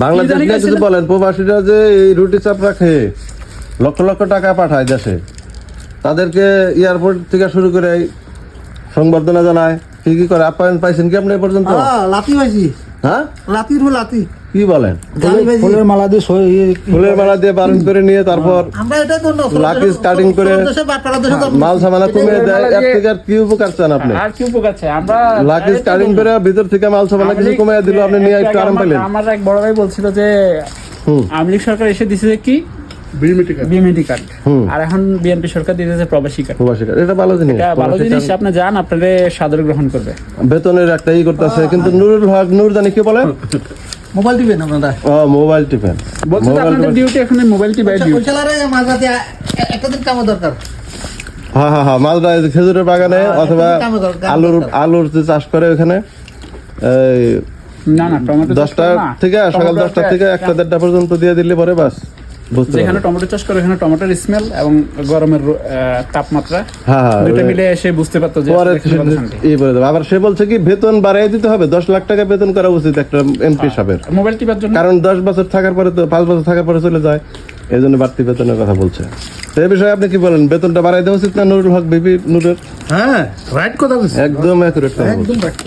বাংলাদেশ নিয়ে কিছু বলেন। প্রবাসীরা যে এই রুটি চাপড়া খেয়ে লক্ষ লক্ষ টাকা পাঠায় দেশে, তাদেরকে এয়ারপোর্ট থেকে শুরু করে সংবর্ধনা জানায়, কি কি করে। আপ্যায়ন পাইছেন কি আপনি এ পর্যন্ত? লাতি পাইছি। হ্যাঁ, লাতি কি বলেন? ফুলের মালা দিয়ে ফুলের মালা দিয়ে বারণ করে নিয়ে তারপর আমরা এটা তো লাকিজ কাটিং করে মাল সামানা কমে দেয়। এর থেকে আর কি উপকার চান আপনি? আর কি উপকার চাই আমরা? লাকিজ কাটিং করে ভিতর থেকে মাল সামানা কিছু কমে দিল, আপনি নিয়ে একটু আরাম পেলেন। আমার এক বড় ভাই বলছিল যে আওয়ামী লীগ সরকার এসে দিছে কি বিএমএটি কার্ড, আর এখন বিএনপি সরকার দিতেছে প্রবাসী কার্ড। প্রবাসী কার্ড, এটা ভালো জিনিস। এটা ভালো জিনিস, আপনি যান, আপনাদের সাদর গ্রহণ করবে। বেতনের একটা ই করতেছে, কিন্তু নুরুল হক নূর জানি কি বলে, মোবাইল টিপেন আপনারা। মোবাইল টিপেন। বলছে আপনাদের ডিউটি এখন মোবাইল টিপে ডিউটি। ওইখানে মাঝরাতে একটা দিন কাম দরকার। হ্যাঁ হ্যাঁ হ্যাঁ, মালদা খেজুরের বাগানে অথবা আলুর যে চাষ করে ওখানে না টমেটো 10টা থেকে সকাল 10টা থেকে 1টা 1:30টা পর্যন্ত দিয়ে দিলে পরে বাস। যেখানে টমেটো চাষ করে ওখানে টমেটোর স্মেল এবং গরমের তাপমাত্রা দুটো মিলে এসে বুঝতে পারতো যে এই বলে দেবে। আবার সে বলছে কি বেতন বাড়াই দিতে হবে, 10 লাখ টাকা বেতন করা উচিত একটা এমপি সাহেবের মোবাইল টিপার জন্য। কারণ 10 বছর থাকার পরে তো 5 বছর থাকার পরে চলে যায়, এই জন্য বাড়তি বেতনের কথা বলছে। এই বিষয়ে আপনি কি বলেন? বেতনটা বাড়াই দেওয়া উচিত না নুরুল হক বিপি নূরের? হ্যাঁ, রাইট কথা বলছেন, একদম অ্যাকুরেট কথা। একদম রাইট।